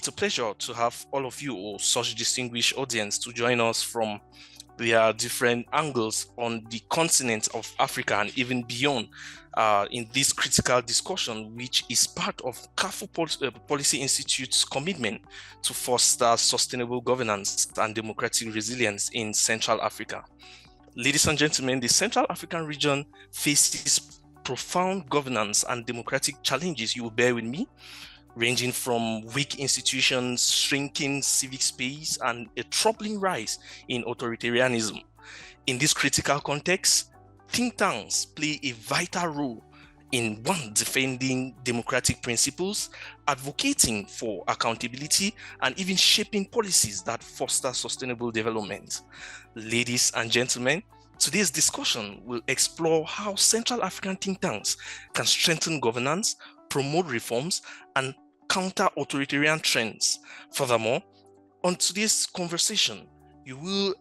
it's a pleasure to have all of you, or such distinguished audience, to join us from their different angles on the continent of Africa and even beyond in this critical discussion, which is part of CAFU Policy Institute's commitment to foster sustainable governance and democratic resilience in Central Africa. Ladies and gentlemen, the Central African region faces profound governance and democratic challenges, you will bear with me, ranging from weak institutions, shrinking civic space, and a troubling rise in authoritarianism. In this critical context, think tanks play a vital role in one, defending democratic principles, advocating for accountability, and even shaping policies that foster sustainable development. Ladies and gentlemen, today's discussion will explore how Central African think tanks can strengthen governance, promote reforms, and counter authoritarian trends. Furthermore, on today's conversation, you will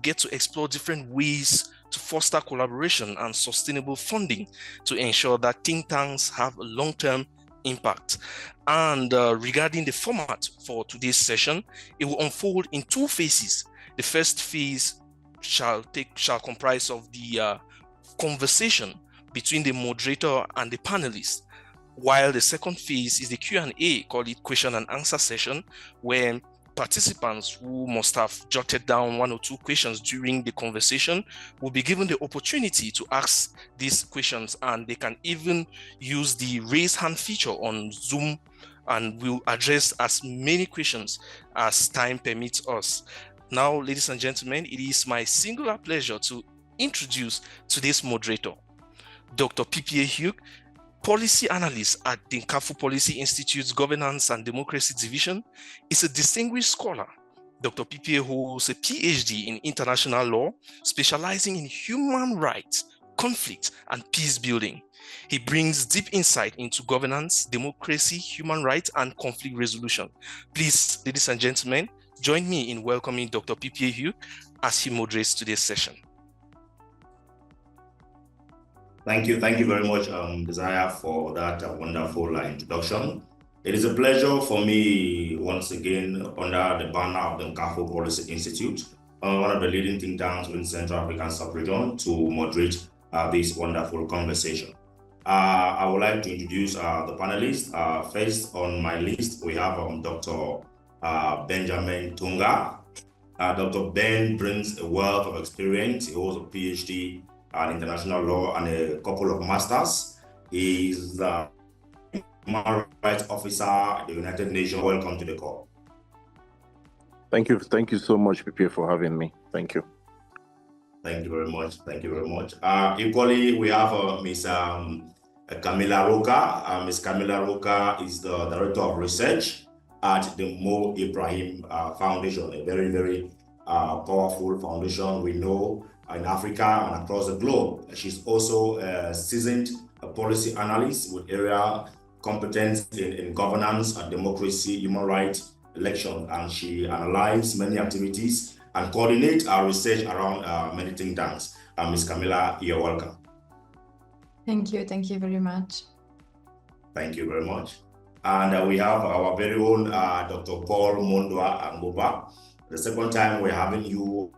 get to explore different ways to foster collaboration and sustainable funding to ensure that think tanks have a long-term impact. And regarding the format for today's session, it will unfold in two phases. The first phase shall comprise of the conversation between the moderator and the panelists, while the second phase is the Q&A, call it question and answer session, where participants who must have jotted down one or two questions during the conversation will be given the opportunity to ask these questions, and they can even use the raise hand feature on Zoom, and we'll address as many questions as time permits us. Now, ladies and gentlemen, it is my singular pleasure to introduce today's moderator, Dr. PPA Hugh, policy analyst at the CAFU Policy Institute's Governance and Democracy Division, is a distinguished scholar. Dr. PPA holds a PhD in international law, specializing in human rights, conflict, and peace building. He brings deep insight into governance, democracy, human rights, and conflict resolution. Please, ladies and gentlemen, join me in welcoming Dr. PPA Hugh as he moderates today's session. Thank you very much, Desire, for that wonderful introduction. It is a pleasure for me, once again, under the banner of the CAFU Policy Institute, one of the leading think tanks in Central African sub-region, to moderate this wonderful conversation. I would like to introduce the panelists. First on my list, we have Dr. Benjamin Tunga. Dr. Ben brings a wealth of experience. He holds a PhD in international law and a couple of masters. He is the Human Rights Officer at the United Nations. Welcome to the call. Thank you so much, PPA, for having me. Thank you. Thank you very much. Equally, we have Ms. Camilla Roca. Ms. Camilla Roca is the Director of Research at the Mo Ibrahim Foundation, a very, very powerful foundation we know in Africa and across the globe. She's also a seasoned policy analyst with area competence in governance and democracy, human rights, elections, and she analyzes many activities and coordinates our research around many think tanks. Ms. Camilla, you're welcome. Thank you very much. Thank you very much. And we have our very own Dr. Paul Mondwa Angoba. The second time we're having you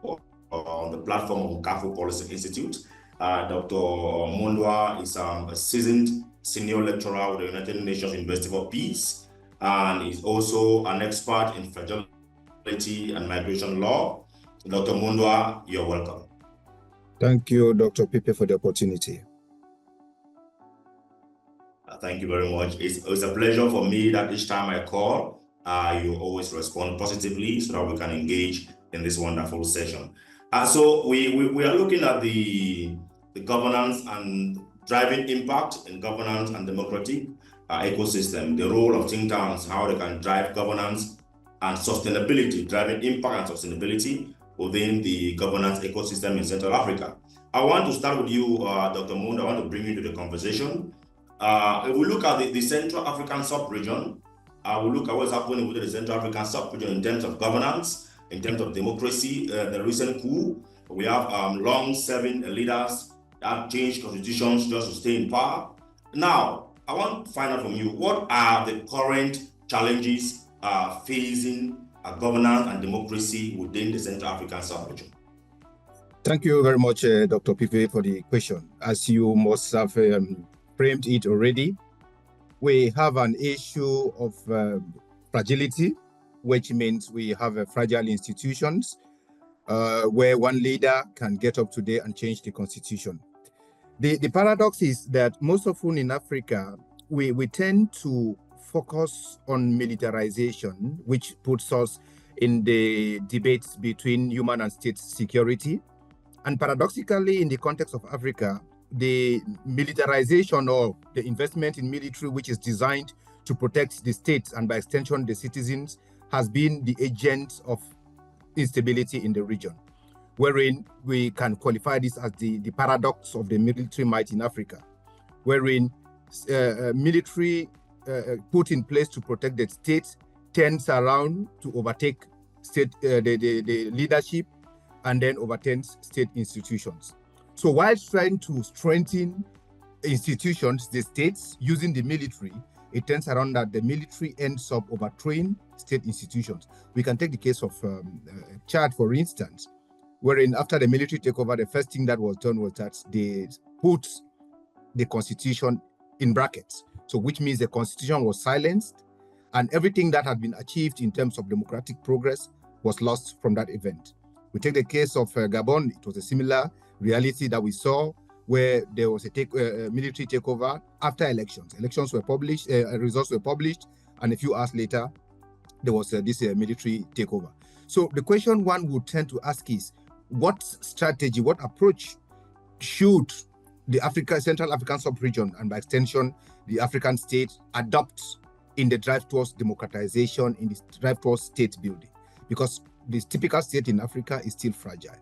on the platform of CAFU Policy Institute. Dr. Mondwa is a seasoned senior lecturer with the United Nations University for Peace, and is also an expert in fragility and migration law. Dr. Mondwa, you're welcome. Thank you, Dr. Pipe, for the opportunity. Thank you very much. It's a pleasure for me that each time I call, you always respond positively so that we can engage in this wonderful session. So we are looking at the governance and driving impact in governance and democratic ecosystem, the role of think tanks, how they can drive governance and sustainability, driving impact and sustainability within the governance ecosystem in Central Africa. I want to start with you, Dr. Moon. I want to bring you to the conversation. If we look at the Central African sub-region, we look at what's happening within the Central African sub-region in terms of governance, in terms of democracy. The recent coup, we have long-serving leaders that have changed constitutions just to stay in power. Now, I want to find out from you, what are the current challenges facing governance and democracy within the Central African sub-region? Thank you very much, Dr. Pipe, for the question. As you must have framed it already, we have an issue of fragility, which means we have fragile institutions where one leader can get up today and change the constitution. The paradox is that most often in Africa, we tend to focus on militarization, which puts us in the debates between human and state security. And paradoxically, in the context of Africa, the militarization or the investment in military, which is designed to protect the state and by extension the citizens, has been the agent of instability in the region, wherein we can qualify this as the paradox of the military might in Africa, wherein military put in place to protect the state turns around to overtake state the leadership and then overturns state institutions. So while trying to strengthen institutions, the states, using the military, it turns around that the military ends up overthrowing state institutions. We can take the case of Chad, for instance, wherein after the military takeover, the first thing that was done was that they put the constitution in brackets. So which means the constitution was silenced and everything that had been achieved in terms of democratic progress was lost from that event. We take the case of Gabon. It was a similar reality that we saw where there was a military takeover after elections. Elections were published, results were published, and a few hours later, there was this military takeover. So the question one would tend to ask is, what strategy, what approach should the Central African sub-region, and by extension, the African state, adopt in the drive towards democratization, in the drive towards state building? Because the typical state in Africa is still fragile.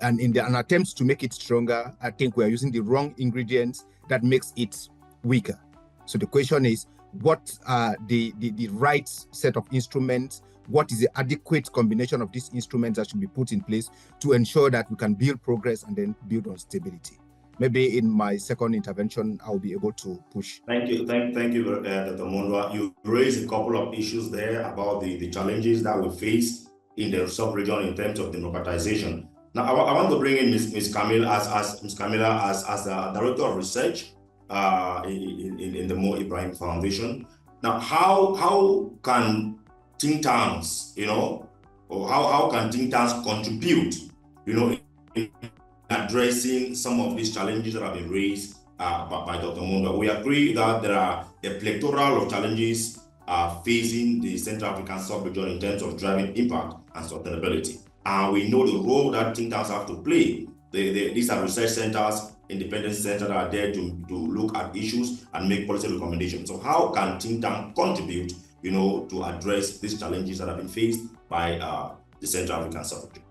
And in an attempt to make it stronger, I think we are using the wrong ingredients that makes it weaker. So the question is, what are the right set of instruments? What is the adequate combination of these instruments that should be put in place to ensure that we can build progress and then build on stability? Maybe in my second intervention, I'll be able to push. Thank you, Dr. Mondwa. You raised a couple of issues there about the challenges that we face in the sub-region in terms of democratization. Now, I want to bring in Ms. Camilla as the Director of Research in the Mo Ibrahim Foundation. Now, how can think tanks, or how can think tanks contribute, in addressing some of these challenges that have been raised by Dr. Mondwa? We agree that there are a plethora of challenges facing the Central African sub-region in terms of driving impact and sustainability. And we know the role that think tanks have to play. These are research centers, independent centers that are there to look at issues and make policy recommendations. So how can think tanks contribute, to address these challenges that have been faced by the Central African sub-region?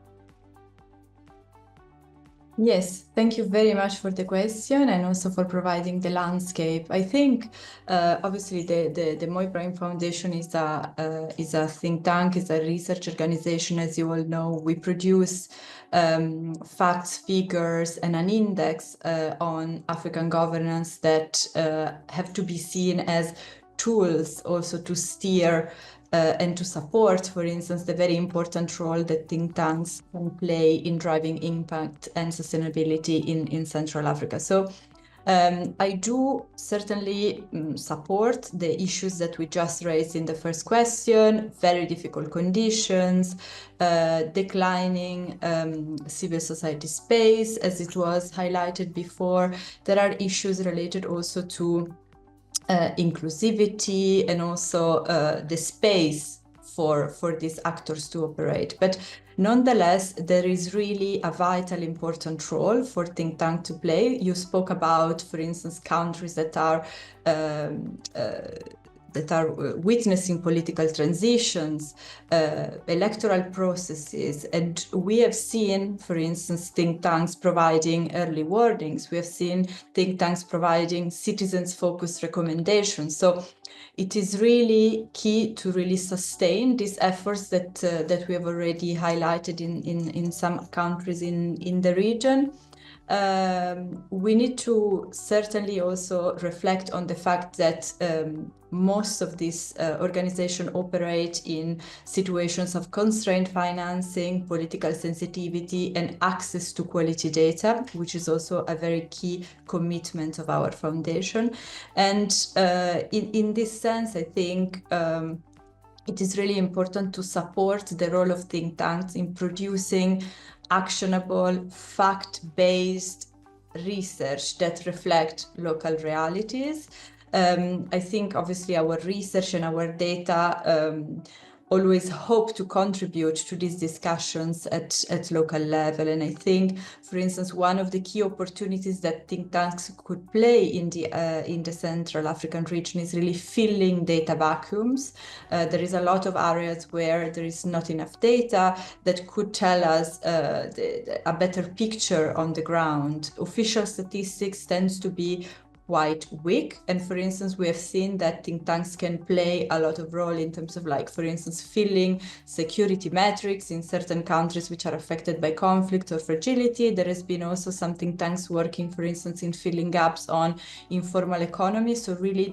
Yes, thank you very much for the question and also for providing the landscape. I think obviously the Mo Ibrahim Foundation is a think tank, is a research organization, as you all know. We produce facts, figures, and an index on African governance that have to be seen as tools also to steer and to support, for instance, the very important role that think tanks can play in driving impact and sustainability in Central Africa. So I do certainly support the issues that we just raised in the first question: very difficult conditions, declining civil society space, as it was highlighted before. There are issues related also to inclusivity and also the space for these actors to operate. But nonetheless, there is really a vital, important role for think tank to play. You spoke about, for instance, countries that are witnessing political transitions, electoral processes, and we have seen, for instance, think tanks providing early warnings. We have seen think tanks providing citizens-focused recommendations. So it is really key to really sustain these efforts that we have already highlighted in some countries in the region. we need to certainly also reflect on the fact that most of these organizations operate in situations of constrained financing, political sensitivity, and access to quality data, which is also a very key commitment of our foundation. And in this sense, I think it is really important to support the role of think tanks in producing actionable, fact-based research that reflect local realities. I think obviously our research and our data always hope to contribute to these discussions at local level. And I think, for instance, one of the key opportunities that think tanks could play in the Central African region is really filling data vacuums. There is a lot of areas where there is not enough data that could tell us a better picture on the ground. Official statistics tends to be quite weak. And for instance, we have seen that think tanks can play a lot of role in terms of, like, for instance, filling security metrics in certain countries which are affected by conflict or fragility. There has been also some think tanks working, for instance, in filling gaps on informal economy. So really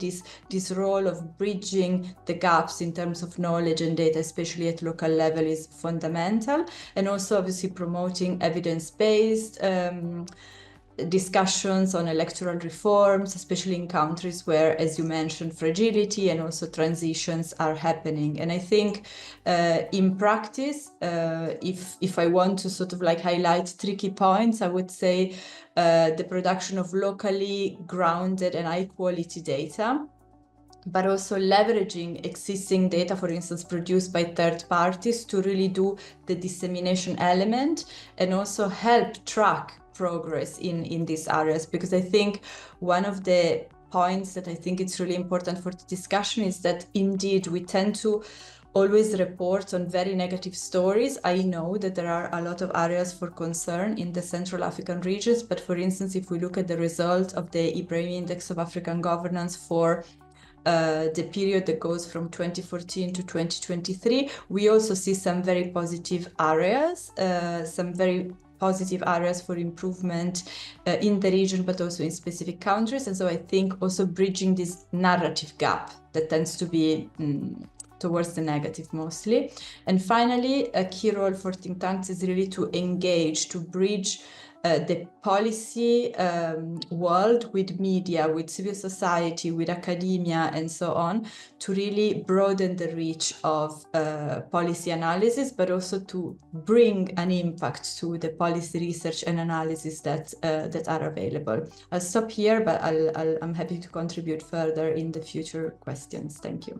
this role of bridging the gaps in terms of knowledge and data, especially at local level, is fundamental. And also obviously promoting evidence-based discussions on electoral reforms, especially in countries where, as you mentioned, fragility and also transitions are happening. And I think in practice, if I want to sort of like highlight 3 key points, I would say the production of locally grounded and high quality data, but also leveraging existing data, for instance, produced by third parties to really do the dissemination element and also help track progress in these areas. Because I think one of the points that I think it's really important for the discussion is that indeed we tend to always report on very negative stories. I know that there are a lot of areas for concern in the Central African regions, but for instance, if we look at the result of the Ibrahim Index of African Governance for the period that goes from 2014 to 2023, we also see some very positive areas, for improvement in the region, but also in specific countries. And so I think also bridging this narrative gap that tends to be towards the negative mostly. And finally, a key role for think tanks is really to engage, to bridge the policy world with media, with civil society, with academia, and so on, to really broaden the reach of policy analysis, but also to bring an impact to the policy research and analysis that are available. I'll stop here, but I'm happy to contribute further in the future questions. Thank you.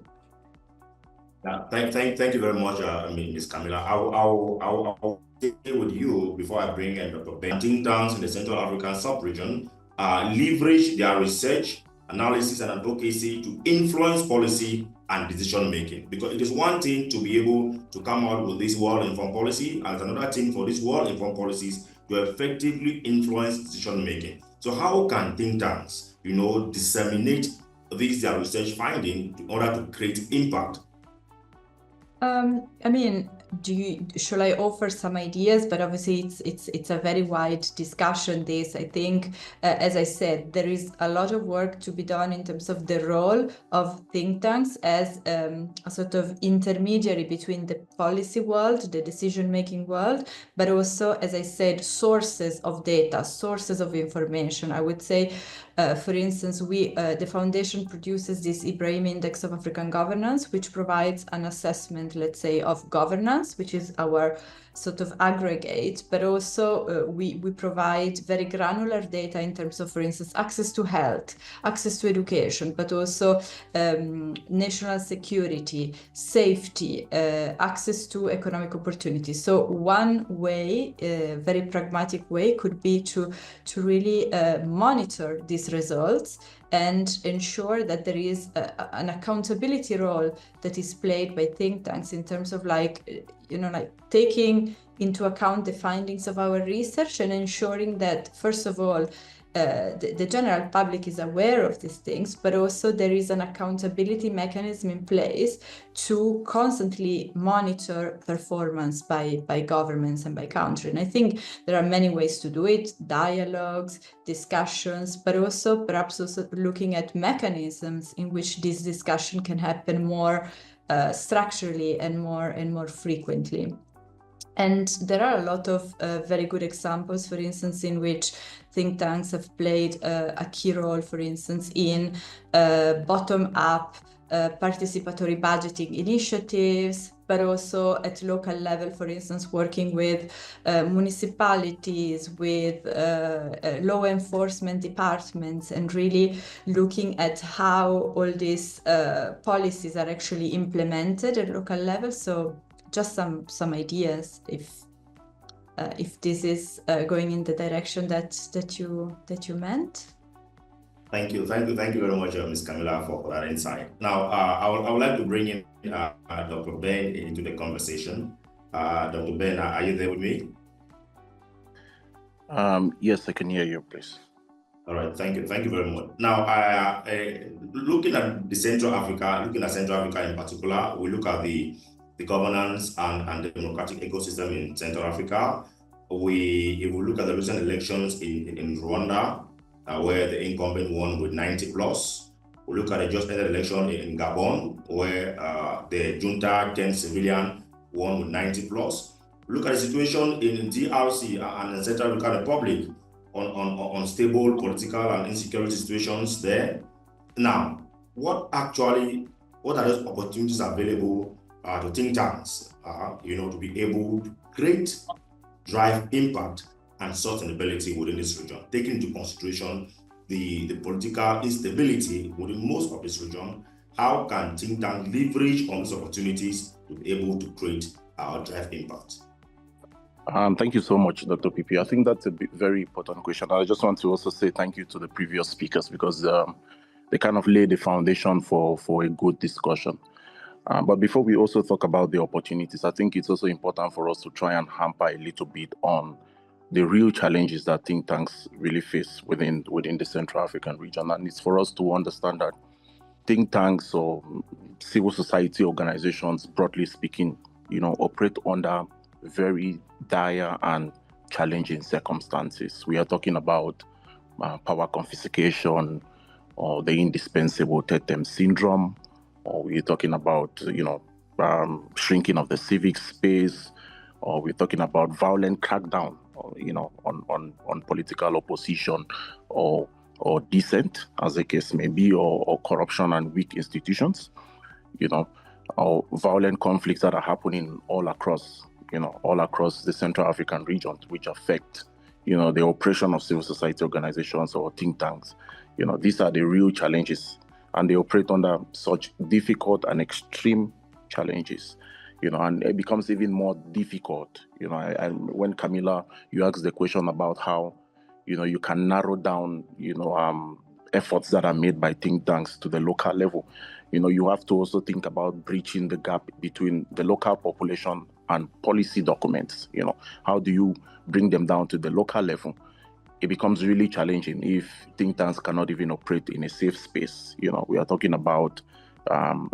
Thank you very much, Ms. Camilla. I'll stay with you before I bring in Dr. Ben. Think tanks in the Central African sub-region leverage their research, analysis, and advocacy to influence policy and decision-making. Because it is one thing to be able to come out with this well-informed policy, and it's another thing for these well-informed policies to effectively influence decision-making. So how can think tanks, disseminate their research finding in order to create impact? Shall I offer some ideas? But obviously it's a very wide discussion. This, I think, as I said, there is a lot of work to be done in terms of the role of think tanks as a sort of intermediary between the policy world, the decision-making world, but also, as I said, sources of data, sources of information. I would say, for instance, the foundation produces this Ibrahim Index of African Governance, which provides an assessment, let's say, of governance, which is our sort of aggregate, but also we provide very granular data in terms of, for instance, access to health, access to education, but also national security, safety, access to economic opportunities. So one way, very pragmatic way, could be to really monitor these results and ensure that there is an accountability role that is played by think tanks in terms of taking into account the findings of our research and ensuring that, first of all, the general public is aware of these things, but also there is an accountability mechanism in place to constantly monitor performance by governments and by country. And I think there are many ways to do it: dialogues, discussions, but also perhaps also looking at mechanisms in which this discussion can happen more structurally and more frequently. And there are a lot of very good examples, for instance, in which think tanks have played a key role, for instance, in bottom-up participatory budgeting initiatives, but also at local level, for instance, working with municipalities, with law enforcement departments, and really looking at how all these policies are actually implemented at local level. So just some ideas if this is going in the direction that you meant. Thank you very much, Ms. Camilla, for that insight. Now, I would like to bring in Dr. Ben into the conversation. Dr. Ben, are you there with me? Yes, I can hear you, please. All right, thank you very much. Now, looking at Central Africa in particular, we look at the governance and the democratic ecosystem in Central Africa. If we look at the recent elections in Rwanda, where the incumbent won with 90+. We look at the just ended election in Gabon, where the junta turned civilian won with 90+. We look at the situation in DRC and the Central African Republic on stable political and insecurity situations there. Now, what are those opportunities available to think tanks, to be able to create, drive impact and sustainability within this region, taking into consideration the political instability within most of this region? How can think tanks leverage on these opportunities to be able to create or drive impact? Thank you so much, Dr. PP. I think that's a very important question. I just want to also say thank you to the previous speakers, because they kind of laid the foundation for a good discussion. But before we also talk about the opportunities, I think it's also important for us to try and hamper a little bit on the real challenges that think tanks really face within the Central African region. And it's for us to understand that think tanks or civil society organizations, broadly speaking, operate under very dire and challenging circumstances. We are talking about power confiscation, or the indispensable Tetem syndrome, or we're talking about, shrinking of the civic space, or we're talking about violent crackdown, on political opposition or dissent, as the case may be, or corruption and weak institutions, or violent conflicts that are happening all across the Central African region, which affect, the operation of civil society organizations or think tanks. These are the real challenges, and they operate under such difficult and extreme challenges, and it becomes even more difficult, and when Camilla, you asked the question about how, you can narrow down, efforts that are made by think tanks to the local level. You have to also think about bridging the gap between the local population and policy documents. How do you bring them down to the local level? It becomes really challenging if think tanks cannot even operate in a safe space. We are talking about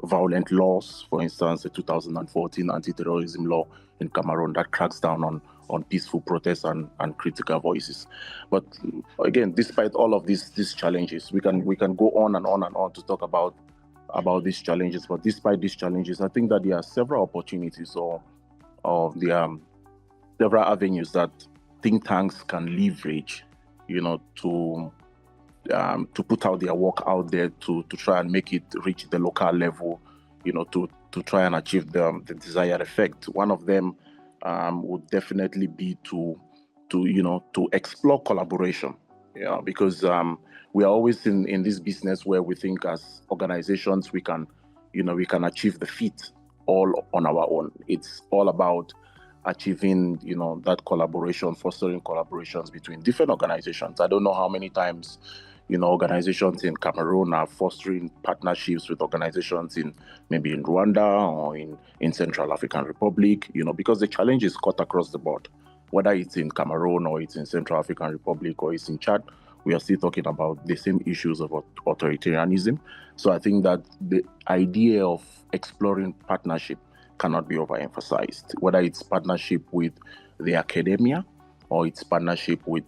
violent laws, for instance, the 2014 anti-terrorism law in Cameroon that cracks down on peaceful protests and critical voices. But again, despite all of these challenges, we can go on and on and on to talk about these challenges. But despite these challenges, I think that there are several opportunities or there are several avenues that think tanks can leverage, to put out their work out there to try and make it reach the local level, to try and achieve the desired effect. One of them would definitely be to explore collaboration, because we are always in this business where we think as organizations we can achieve the feat all on our own. It's all about achieving, that collaboration, fostering collaborations between different organizations. I don't know how many times, organizations in Cameroon are fostering partnerships with organizations maybe in Rwanda or in Central African Republic, because the challenge is cut across the board, whether it's in Cameroon or it's in Central African Republic or it's in Chad we are still talking about the same issues of authoritarianism. So I think that the idea of exploring partnership cannot be overemphasized, whether it's partnership with the academia or it's partnership with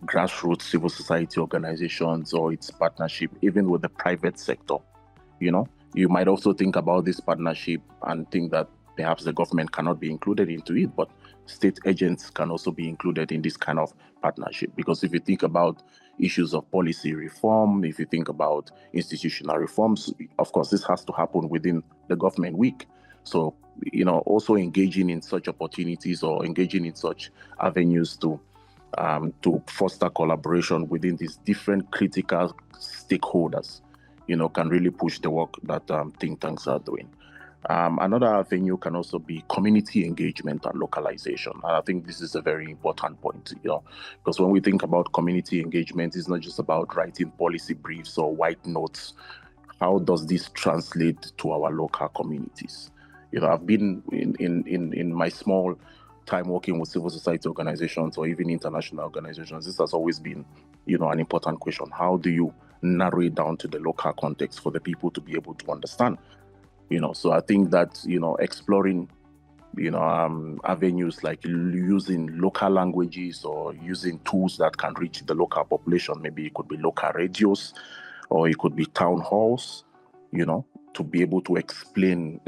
grassroots civil society organizations, or it's partnership even with the private sector. You might also think about this partnership and think that perhaps the government cannot be included into it, but state agents can also be included in this kind of partnership. Because if you think about issues of policy reform, if you think about institutional reforms, of course, this has to happen within the government week. So, also engaging in such opportunities or engaging in such avenues to foster collaboration within these different critical stakeholders, can really push the work that think tanks are doing. Another avenue can also be community engagement and localization. And I think this is a very important point, because when we think about community engagement, it's not just about writing policy briefs or white notes. How does this translate to our local communities? I've been in my small time working with civil society organizations or even international organizations. This has always been, an important question. How do you narrow it down to the local context for the people to be able to understand? So I think that, exploring, avenues like using local languages or using tools that can reach the local population. Maybe it could be local radios or it could be town halls, to be able to explain,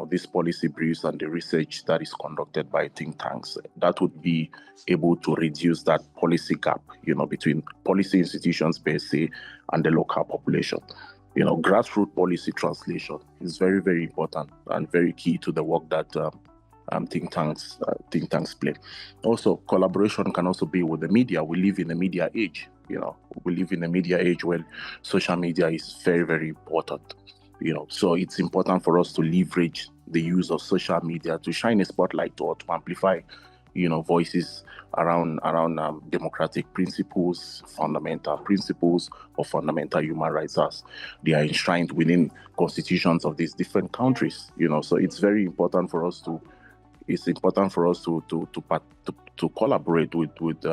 these policy briefs and the research that is conducted by think tanks. That would be able to reduce that policy gap, between policy institutions per se and the local population. Grassroots policy translation is very, very important and very key to the work that think tanks play. Also, collaboration can also be with the media. We live in a media age. We live in a media age where social media is very, very important. So it's important for us to leverage the use of social media to shine a spotlight or to amplify, voices around democratic principles, fundamental principles, or fundamental human rights as they are enshrined within constitutions of these different countries. So it's very important for us to collaborate with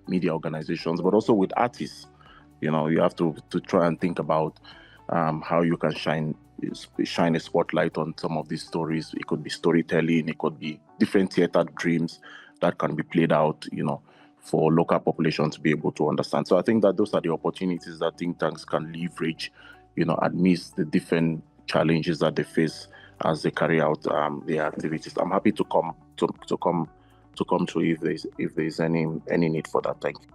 media organizations, but also with artists. You have to try and think about how you can shine a spotlight on some of these stories. It could be storytelling, it could be different theater dreams that can be played out, for local populations to be able to understand. So I think that those are the opportunities that think tanks can leverage, amidst the different challenges that they face as they carry out their activities. I'm happy to come to if there's any need for that. Thank you.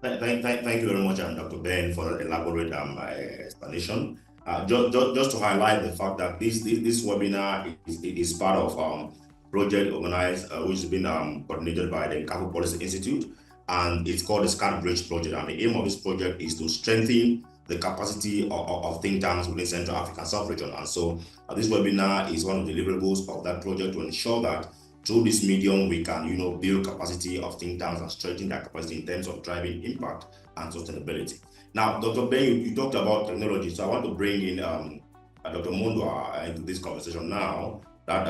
Thank you very much, Dr. Ben, for that elaborate explanation. Just to highlight the fact that this webinar is part of project organized, which has been coordinated by the Nkafu Policy Institute, and it's called the SCAT Bridge Project. And the aim of this project is to strengthen the capacity of think tanks within Central African sub-region. And so this webinar is one of the deliverables of that project to ensure that through this medium, we can, build capacity of think tanks and strengthen their capacity in terms of driving impact and sustainability. Now, Dr. Ben, you talked about technology, so I want to bring in Dr. Mondwa into this conversation now. That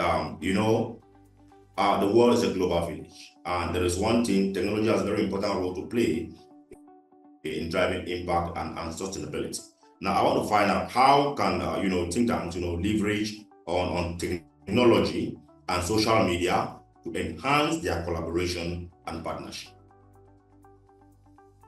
the world is a global village, and there is one thing: technology has a very important role to play in driving impact and sustainability. Now, I want to find out how can think tanks leverage on technology and social media to enhance their collaboration and partnership.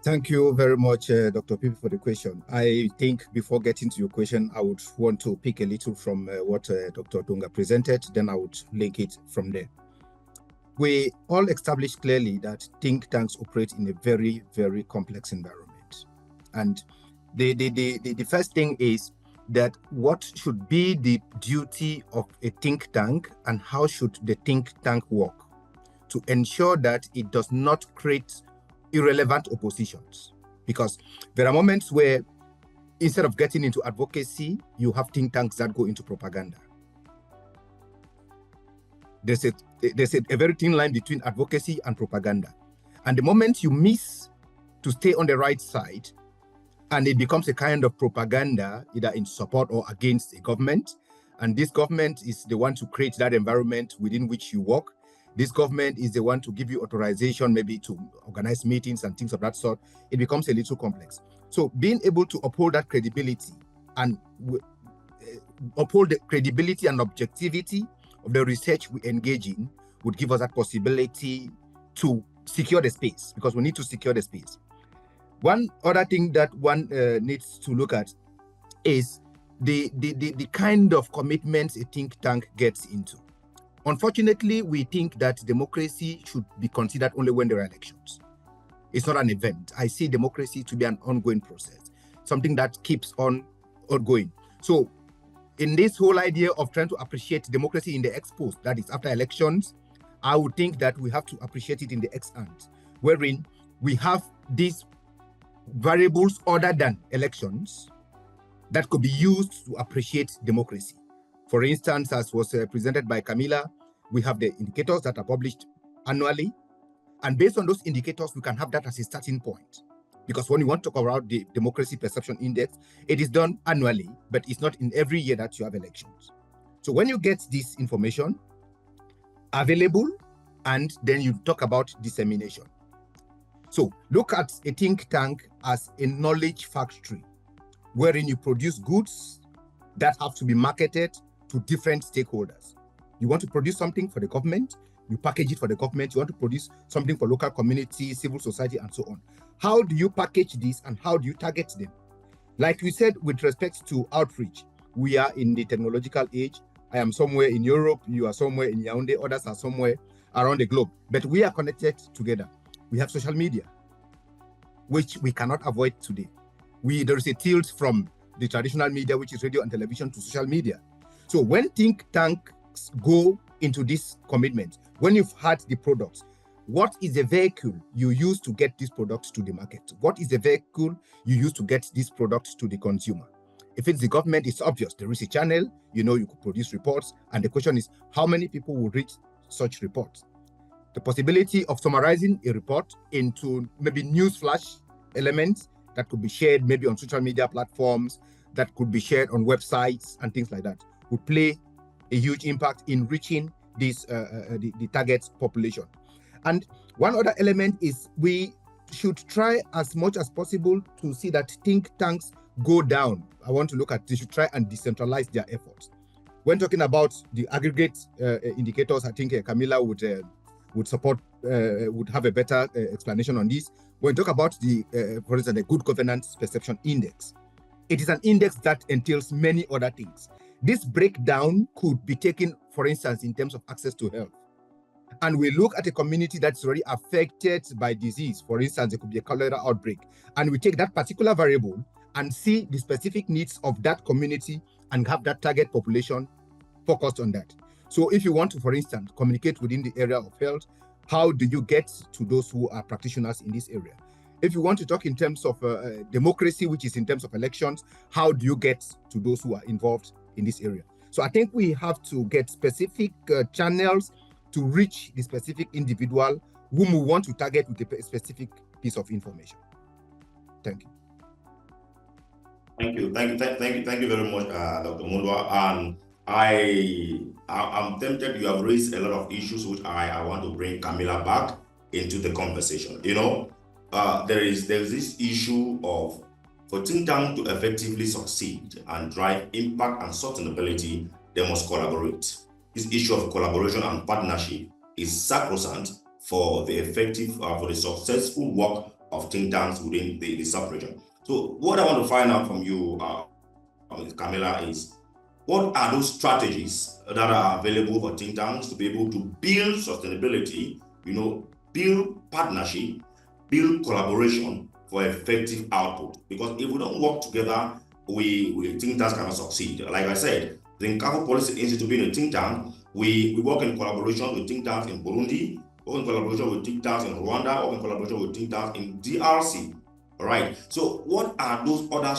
Thank you very much, Dr. Pipi, for the question. I think before getting to your question, I would want to pick a little from what Dr. Dunga presented, then I would link it from there. We all established clearly that think tanks operate in a very, very complex environment. And the first thing is that what should be the duty of a think tank and how should the think tank work to ensure that it does not create irrelevant oppositions? Because there are moments where instead of getting into advocacy, you have think tanks that go into propaganda. There's a very thin line between advocacy and propaganda. And the moment you miss to stay on the right side, and it becomes a kind of propaganda, either in support or against a government, and this government is the one to create that environment within which you work, this government is the one to give you authorization maybe to organize meetings and things of that sort, it becomes a little complex. So being able to uphold that credibility and uphold the credibility and objectivity of the research we engage in would give us that possibility to secure the space, because we need to secure the space. One other thing that one needs to look at is the kind of commitments a think tank gets into. Unfortunately, we think that democracy should be considered only when there are elections. It's not an event. I see democracy to be an ongoing process, something that keeps on ongoing. So in this whole idea of trying to appreciate democracy in the ex post, that is after elections, I would think that we have to appreciate it in the ex ante, wherein we have these variables other than elections that could be used to appreciate democracy. For instance, as was presented by Camilla, we have the indicators that are published annually. And based on those indicators, we can have that as a starting point. Because when you want to talk about the Democracy Perception Index, it is done annually, but it's not in every year that you have elections. So when you get this information available, and then you talk about dissemination. So look at a think tank as a knowledge factory, wherein you produce goods that have to be marketed to different stakeholders. You want to produce something for the government, you package it for the government. You want to produce something for local community, civil society, and so on. How do you package this and how do you target them? Like we said, with respect to outreach, we are in the technological age. I am somewhere in Europe, you are somewhere in Yaoundé, others are somewhere around the globe, but we are connected together. We have social media, which we cannot avoid today. There is a tilt from the traditional media, which is radio and television, to social media. So when think tanks go into this commitment, when you've had the products, what is the vehicle you use to get these products to the market? What is the vehicle you use to get these products to the consumer? If it's the government, it's obvious. There is a channel, you could produce reports. And the question is, how many people will read such reports? The possibility of summarizing a report into maybe news flash elements that could be shared maybe on social media platforms, that could be shared on websites and things like that would play a huge impact in reaching this the target population. And one other element is we should try as much as possible to see that think tanks go down. I want to look at, they should try and decentralize their efforts. When talking about the aggregate indicators, I think Camilla would support, would have a better explanation on this. When we talk about for instance, the Good Governance Perception Index, it is an index that entails many other things. This breakdown could be taken, for instance, in terms of access to health. And we look at a community that's already affected by disease. For instance, there could be a cholera outbreak. And we take that particular variable and see the specific needs of that community and have that target population focused on that. So if you want to, for instance, communicate within the area of health, how do you get to those who are practitioners in this area? If you want to talk in terms of democracy, which is in terms of elections, how do you get to those who are involved in this area? So I think we have to get specific channels to reach the specific individual whom we want to target with a specific piece of information. Thank you. Thank you very much, Dr. Mulwa. And I'm tempted, you have raised a lot of issues which I want to bring Camilla back into the conversation. There's this issue of, for think tank to effectively succeed and drive impact and sustainability, they must collaborate. This issue of collaboration and partnership is sacrosanct for the effective, for the successful work of think tanks within the sub-region. So what I want to find out from you, Camilla, is what are those strategies that are available for think tanks to be able to build sustainability, build partnership, build collaboration for effective output? Because if we don't work together, we think tanks cannot succeed. Like I said, the Nkafu Policy Institute being a think tank, we work in collaboration with think tanks in Burundi, work in collaboration with think tanks in Rwanda, work in collaboration with think tanks in DRC. All right. So what are those other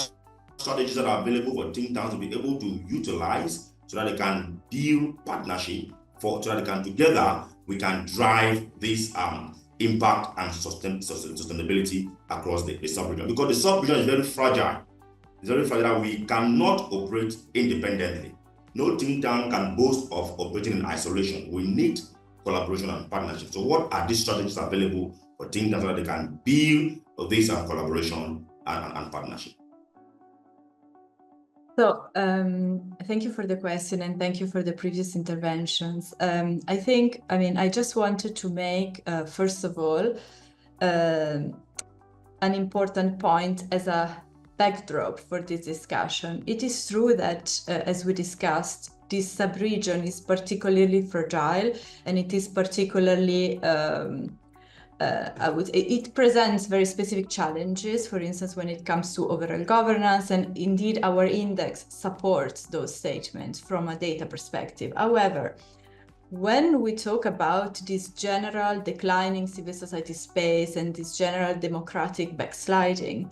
strategies that are available for think tanks to be able to utilize so that they can build partnership so that they can together we can drive this impact and sustainability across the sub-region? Because the sub-region is very fragile. It's very fragile. We cannot operate independently. No think tank can boast of operating in isolation. We need collaboration and partnership. So what are these strategies available for think tanks so that they can build this collaboration and partnership? So thank you for the question and thank you for the previous interventions. I just wanted to make, first of all, an important point as a backdrop for this discussion. It is true that, as we discussed, this sub-region is particularly fragile and it is particularly it presents very specific challenges, for instance, when it comes to overall governance, and indeed our index supports those statements from a data perspective. However, when we talk about this general declining civil society space and this general democratic backsliding,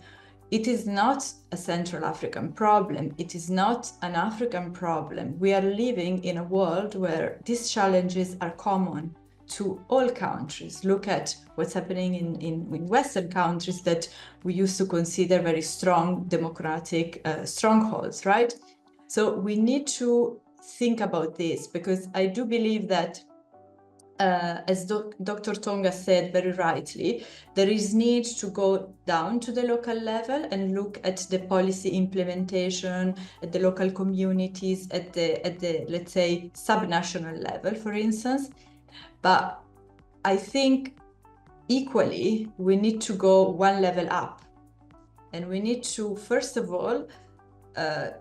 it is not a Central African problem. It is not an African problem. We are living in a world where these challenges are common to all countries. Look at what's happening in Western countries that we used to consider very strong democratic strongholds, right? So we need to think about this, because I do believe that, as Dr. Tonga said very rightly, there is need to go down to the local level and look at the policy implementation at the local communities, at the let's say subnational level, for instance. But I think equally, we need to go one level up. And we need to, first of all,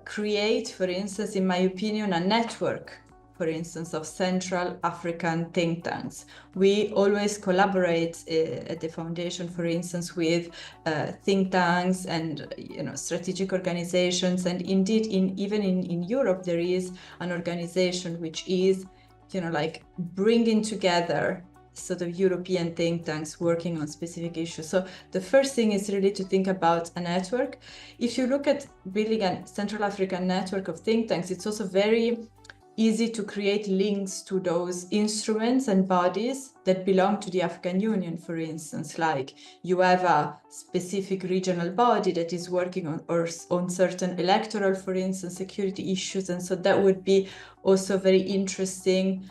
create, for instance, in my opinion, a network, for instance, of Central African think tanks. We always collaborate at the foundation, for instance, with think tanks and strategic organizations. And indeed, even in Europe, there is an organization which is bringing together sort of European think tanks working on specific issues. So the first thing is really to think about a network. If you look at building a Central African network of think tanks, it's also very easy to create links to those instruments and bodies that belong to the African Union, for instance. Like you have a specific regional body that is working on certain electoral, for instance, security issues. And so that would be also very interesting.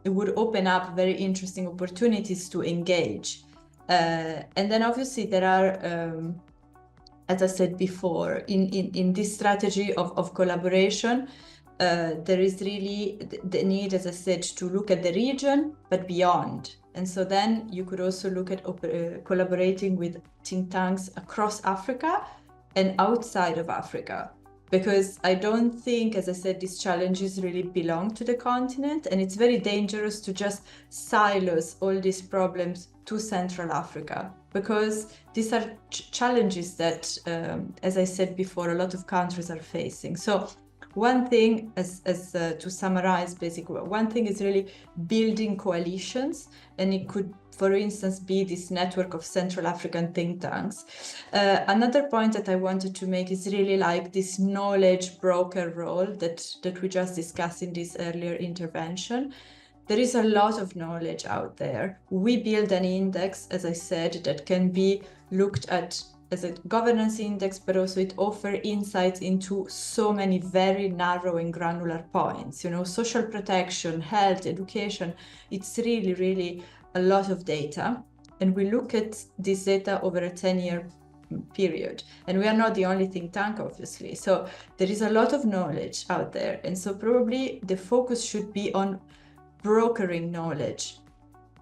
It would open up very interesting opportunities to engage. And then obviously there are, as I said before, in this strategy of collaboration, there is really the need, as I said, to look at the region, but beyond. And so then you could also look at collaborating with think tanks across Africa and outside of Africa. Because I don't think, as I said, these challenges really belong to the continent, and it's very dangerous to just silos all these problems to Central Africa, because these are challenges that, as I said before, a lot of countries are facing. So one thing, to summarize, basically, one thing is really building coalitions, and it could, for instance, be this network of Central African think tanks. Another point that I wanted to make is really like this knowledge broker role that we just discussed in this earlier intervention. There is a lot of knowledge out there. We build an index, as I said, that can be looked at as a governance index, but also it offers insights into so many very narrow and granular points. Social protection, health, education, it's really, really a lot of data. And we look at this data over a 10-year period. And we are not the only think tank, obviously. So there is a lot of knowledge out there. And so probably the focus should be on brokering knowledge,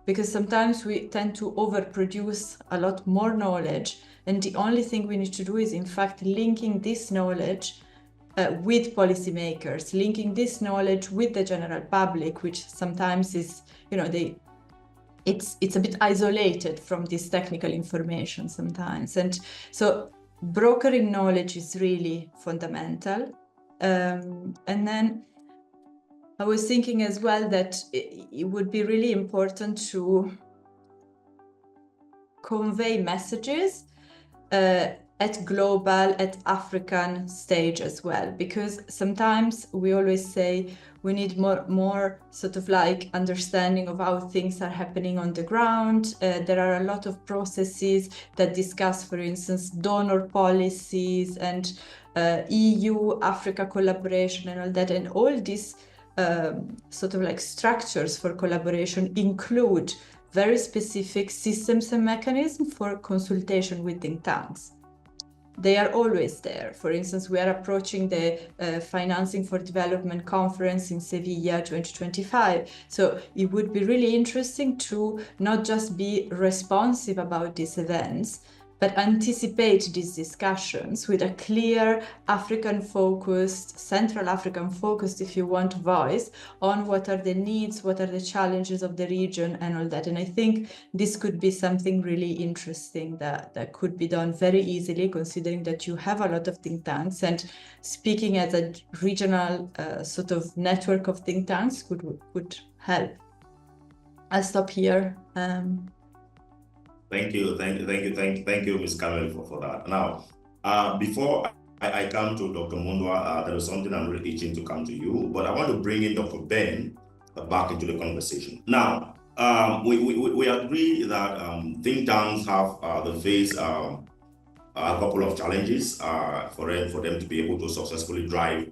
because sometimes we tend to overproduce a lot more knowledge. And the only thing we need to do is, in fact, linking this knowledge with policymakers, linking this knowledge with the general public, which sometimes is, it's a bit isolated from this technical information sometimes. And so brokering knowledge is really fundamental. And then I was thinking as well that it would be really important to convey messages at global, at African stage as well, because sometimes we always say we need more sort of like understanding of how things are happening on the ground. There are a lot of processes that discuss, for instance, donor policies and EU-Africa collaboration and all that, and all these sort of like structures for collaboration include very specific systems and mechanisms for consultation with think tanks. They are always there. For instance, we are approaching the Financing for Development Conference in Sevilla 2025. So it would be really interesting to not just be responsive about these events, but anticipate these discussions with a clear African-focused, Central African-focused, if you want, voice on what are the needs, what are the challenges of the region and all that. And I think this could be something really interesting that could be done very easily, considering that you have a lot of think tanks, and speaking as a regional sort of network of think tanks could help. I'll stop here. Thank you, Ms. Camille, for that. Now, before I come to Dr. Mundwa, there is something I'm really itching to come to you, but I want to bring in Dr. Ben back into the conversation. Now, we agree that think tanks have they face a couple of challenges for them to be able to successfully drive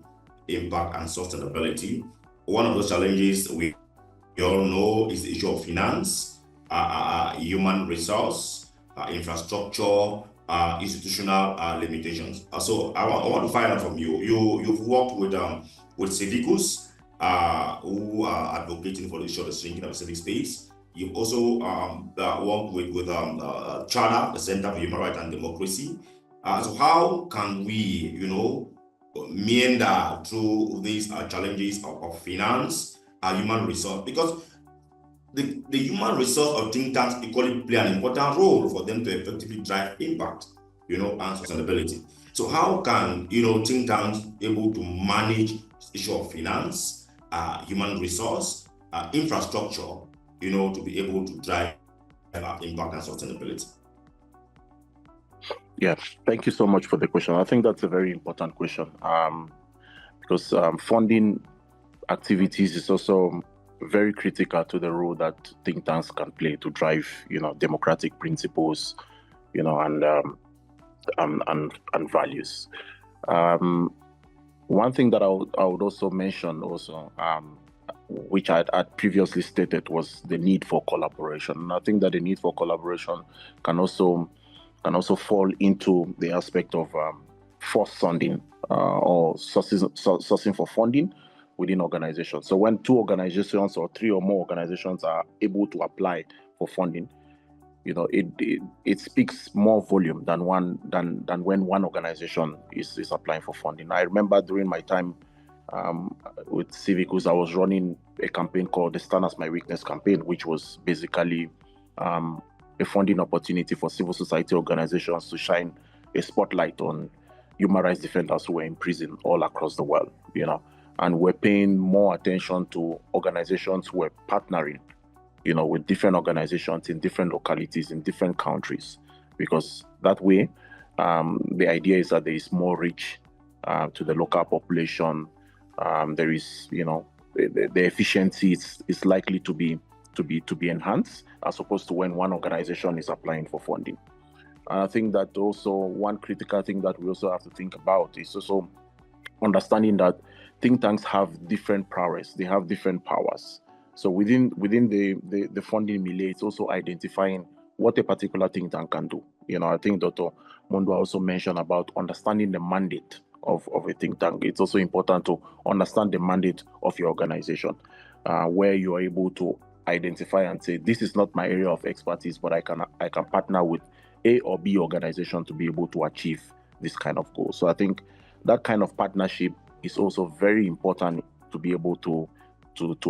impact and sustainability. One of those challenges we all know is the issue of finance, human resource, infrastructure, institutional limitations. So I want to find out from you. You've worked with Civicus, who are advocating for the issue of the shrinking of the civic space. You've also worked with Charter, the Center for Human Rights and Democracy. So how can we, meander through these challenges of finance, human resource? Because the human resource of think tanks equally play an important role for them to effectively drive impact, and sustainability. So how can, think tanks able to manage the issue of finance, human resource, infrastructure, to be able to drive impact and sustainability? Yeah, thank you so much for the question. I think that's a very important question, because funding activities is also very critical to the role that think tanks can play to drive, democratic principles, and values. One thing that I would also mention which I had previously stated, was the need for collaboration. And I think that the need for collaboration can also fall into the aspect of forced funding or sourcing for funding within organizations. So when two organizations or three or more organizations are able to apply for funding, it speaks more volume than when one organization is applying for funding. I remember during my time with Civicus, I was running a campaign called the Stand As My Weakness campaign, which was basically a funding opportunity for civil society organizations to shine a spotlight on human rights defenders who were in prison all across the world, and we're paying more attention to organizations who are partnering, with different organizations in different localities, in different countries, because that way, the idea is that there is more reach to the local population. There is, the efficiency is likely to be enhanced, as opposed to when one organization is applying for funding. And I think that also one critical thing that we also have to think about is also understanding that think tanks have different prowess, they have different powers. So within the funding milieu, it's also identifying what a particular think tank can do. I think Dr. Mundwa also mentioned about understanding the mandate of a think tank. It's also important to understand the mandate of your organization, where you are able to identify and say, this is not my area of expertise, but I can partner with A or B organization to be able to achieve this kind of goal. So I think that kind of partnership is also very important to be able to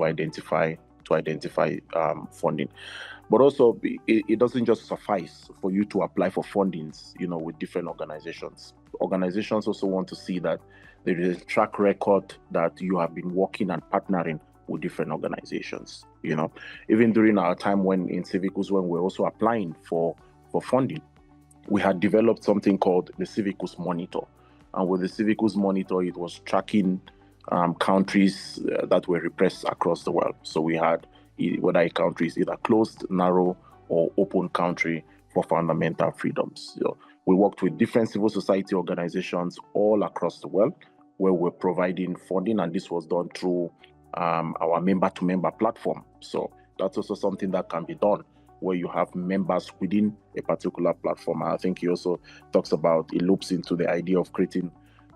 identify funding. But also, it doesn't just suffice for you to apply for fundings, with different organizations. Organizations also want to see that there is a track record that you have been working and partnering with different organizations. Even during our time in Civicus, when we're also applying for funding, we had developed something called the Civicus Monitor. And with the Civicus Monitor, it was tracking countries that were repressed across the world. So we had whether a country is either closed, narrow, or open country for fundamental freedoms. We worked with different civil society organizations all across the world where we're providing funding, and this was done through our member-to-member platform. So that's also something that can be done, where you have members within a particular platform. I think he also talks about, it loops into the idea of creating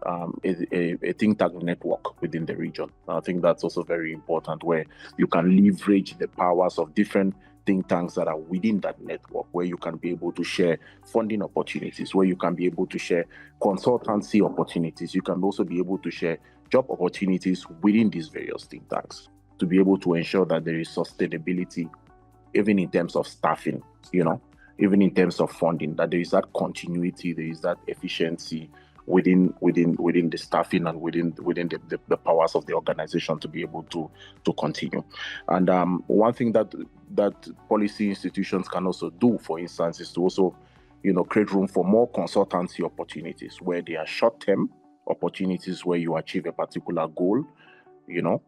a think tank network within the region. I think that's also very important, where you can leverage the powers of different think tanks that are within that network, where you can be able to share funding opportunities, where you can be able to share consultancy opportunities. You can also be able to share job opportunities within these various think tanks, to be able to ensure that there is sustainability, even in terms of staffing, even in terms of funding, that there is that continuity, there is that efficiency within the staffing and within the powers of the organization to be able to continue. And one thing that policy institutions can also do, for instance, is to also create room for more consultancy opportunities, where they are short-term opportunities where you achieve a particular goal,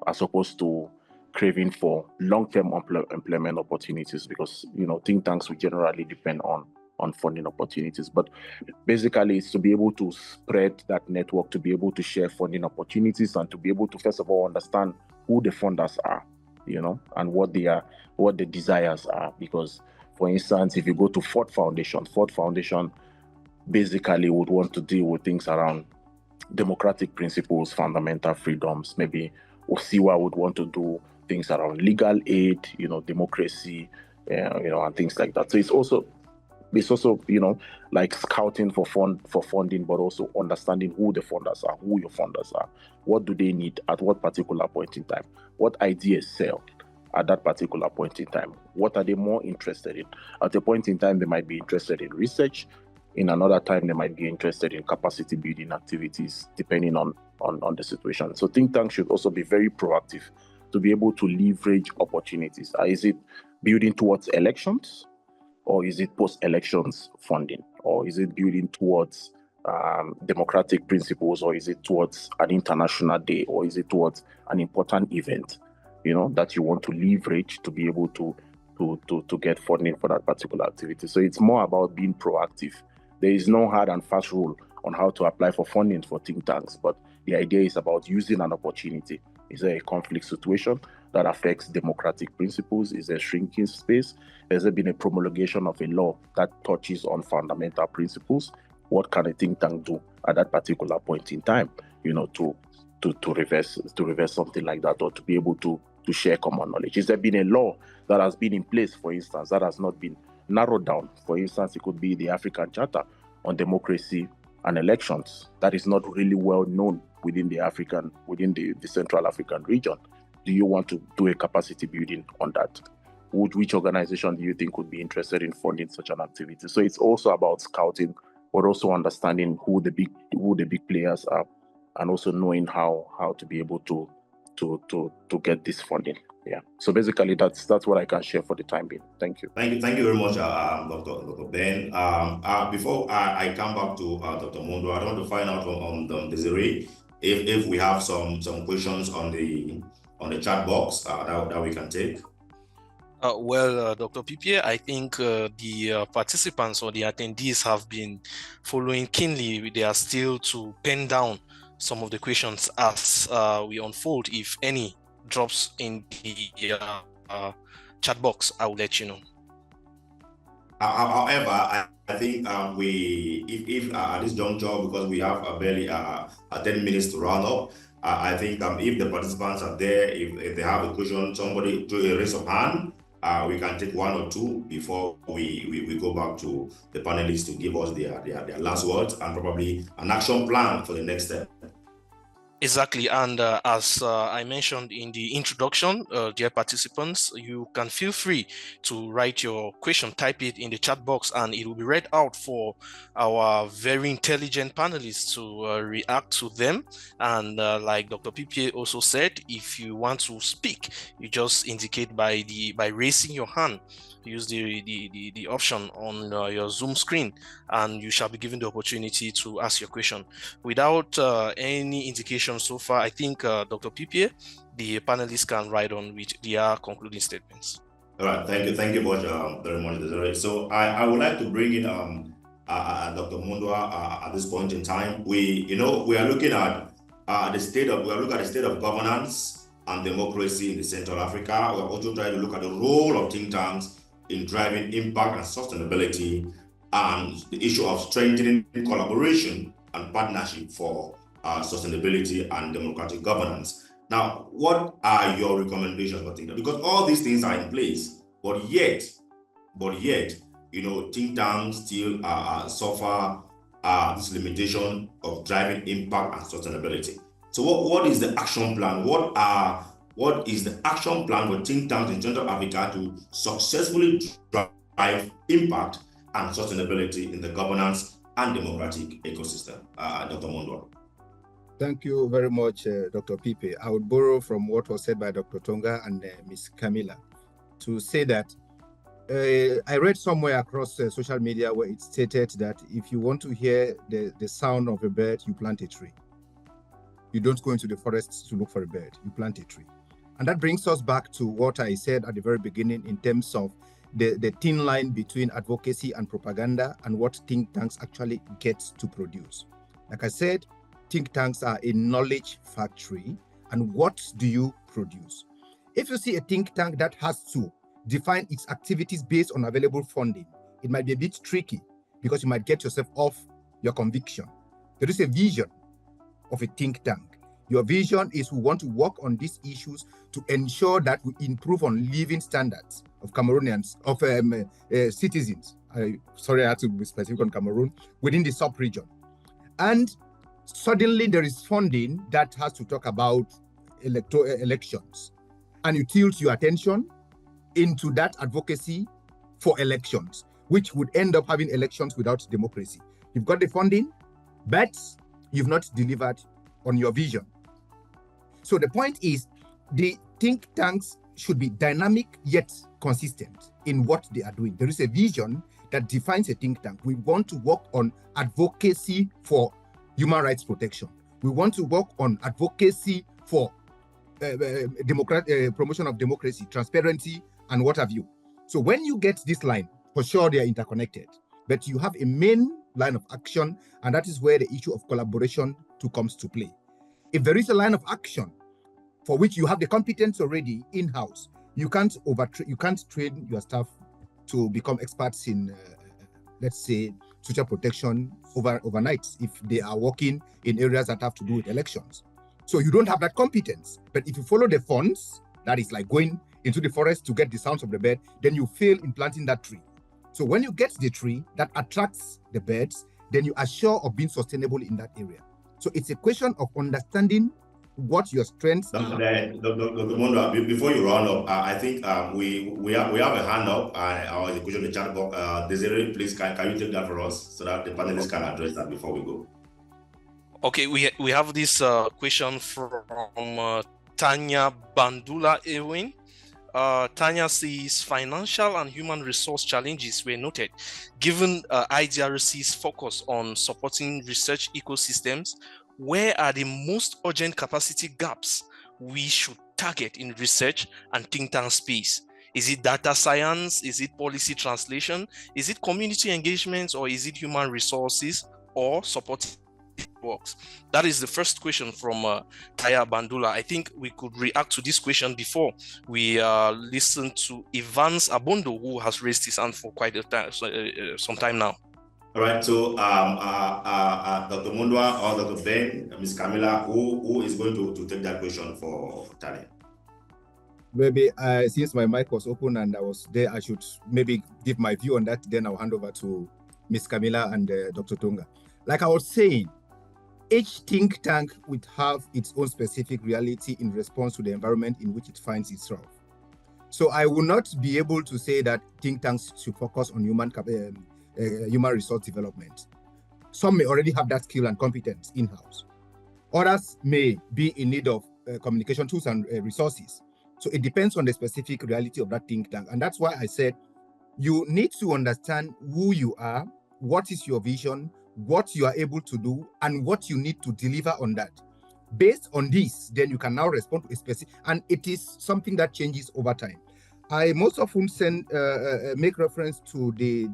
as opposed to craving for long-term employment opportunities, because think tanks will generally depend on funding opportunities. But basically, it's to be able to spread that network, to be able to share funding opportunities, and to be able to, first of all, understand who the funders are, and what the desires are. Because, for instance, if you go to Ford Foundation basically would want to deal with things around democratic principles, fundamental freedoms. Maybe Osiwa would want to do things around legal aid, democracy, and things like that. So it's also like scouting for funding, but also understanding who the funders are, who your funders are, what do they need at what particular point in time, what ideas sell at that particular point in time, what are they more interested in. At a point in time, they might be interested in research. In another time, they might be interested in capacity building activities, depending on the situation. So think tanks should also be very proactive to be able to leverage opportunities. Is it building towards elections? Or is it post-elections funding? Or is it building towards democratic principles? Or is it towards an international day? Or is it towards an important event, that you want to leverage to be able to get funding for that particular activity? So it's more about being proactive. There is no hard and fast rule on how to apply for funding for think tanks, but the idea is about using an opportunity. Is there a conflict situation that affects democratic principles? Is there shrinking space? Has there been a promulgation of a law that touches on fundamental principles? What can a think tank do at that particular point in time, to reverse something like that, or to be able to share common knowledge? Has there been a law that has been in place, for instance, that has not been narrowed down? For instance, it could be the African Charter on Democracy and Elections that is not really well known within the Central African region. Do you want to do a capacity building on that? Which organization do you think would be interested in funding such an activity? So it's also about scouting, but also understanding who the big players are, and also knowing how to be able to get this funding. Yeah. So basically, that's what I can share for the time being. Thank you. Thank you very much, Dr. Ben. Before I come back to Dr. Mondo, I want to find out from Desiree if we have some questions on the chat box that we can take. Dr. PPA, I think the participants or the attendees have been following keenly. They are still to pen down some of the questions as we unfold. If any drops in the chat box, I will let you know. However, I think if at this juncture, because we have barely 10 minutes to round up, I think if the participants are there, if they have a question, somebody do a raise of hand. We can take one or two before we go back to the panelists to give us their last words and probably an action plan for the next step. Exactly, and as I mentioned in the introduction, dear participants, you can feel free to write your question, type it in the chat box, and it will be read out for our very intelligent panelists to react to them. And like Dr. PPA also said, if you want to speak, you just indicate by raising your hand. Use the option on your Zoom screen, and you shall be given the opportunity to ask your question. Without any indication so far, I think Dr. PPA, the panelists can ride on with their concluding statements. All right, thank you very much, Desiree. So I would like to bring in Dr. Mundwa at this point in time. We are looking at the state of governance and democracy in the Central Africa. We're also trying to look at the role of think tanks in driving impact and sustainability, and the issue of strengthening collaboration and partnership for sustainability and democratic governance. Now, what are your recommendations for think tanks? Because all these things are in place, but yet, think tanks still suffer this limitation of driving impact and sustainability. So what is the action plan? What is the action plan for think tanks in Central Africa to successfully drive impact and sustainability in the governance and democratic ecosystem? Dr. Mondwa. Thank you very much, Dr. Pipe. I would borrow from what was said by Dr. Tonga and Ms. Camilla to say that I read somewhere across social media where it stated that if you want to hear the sound of a bird, you plant a tree. You don't go into the forest to look for a bird, you plant a tree. And that brings us back to what I said at the very beginning in terms of the thin line between advocacy and propaganda and what think tanks actually get to produce. Like I said, think tanks are a knowledge factory. And what do you produce? If you see a think tank that has to define its activities based on available funding, it might be a bit tricky because you might get yourself off your conviction. There is a vision of a think tank. Your vision is we want to work on these issues to ensure that we improve on living standards of Cameroonians, of citizens. Sorry, I had to be specific on Cameroon, within the sub-region. And suddenly there is funding that has to talk about elections. And you tilt your attention into that advocacy for elections, which would end up having elections without democracy. You've got the funding, but you've not delivered on your vision. So the point is, the think tanks should be dynamic yet consistent in what they are doing. There is a vision that defines a think tank. We want to work on advocacy for human rights protection. We want to work on advocacy for promotion of democracy, transparency, and what have you. So when you get this line, for sure they are interconnected, but you have a main line of action, and that is where the issue of collaboration comes to play. If there is a line of action for which you have the competence already in-house, you can't train your staff to become experts in, let's say, social protection overnight if they are working in areas that have to do with elections. So you don't have that competence. But if you follow the funds, that is like going into the forest to get the sounds of the bird, then you fail in planting that tree. So when you get the tree that attracts the birds, then you are sure of being sustainable in that area. So it's a question of understanding what your strengths are. Dr. Mondwa, before you round up, I think we have a hand up or a question in the chat box. Desiree, please, can you take that for us so that the panelists can address that before we go? Okay, we have this question from Tanya Bandula Ewing. Tanya says financial and human resource challenges were noted. Given IDRC's focus on supporting research ecosystems, where are the most urgent capacity gaps we should target in research and think tank space? Is it data science? Is it policy translation? Is it community engagement? Or is it human resources or support works? That is the first question from Taya Bandula. I think we could react to this question before we listen to Evans Abondo, who has raised his hand for quite a time, some time now. All right, so Dr. Mondwa or Dr. Ben, Ms. Camilla, who is going to take that question for Tanya? Maybe since my mic was open and I was there, I should maybe give my view on that. Then I'll hand over to Ms. Camilla and Dr. Tonga. Like I was saying, each think tank would have its own specific reality in response to the environment in which it finds itself. So I will not be able to say that think tanks should focus on human resource development. Some may already have that skill and competence in-house. Others may be in need of communication tools and resources. So it depends on the specific reality of that think tank. And that's why I said you need to understand who you are, what is your vision, what you are able to do, and what you need to deliver on that. Based on this, then you can now respond to a specific, and it is something that changes over time. I most often make reference to the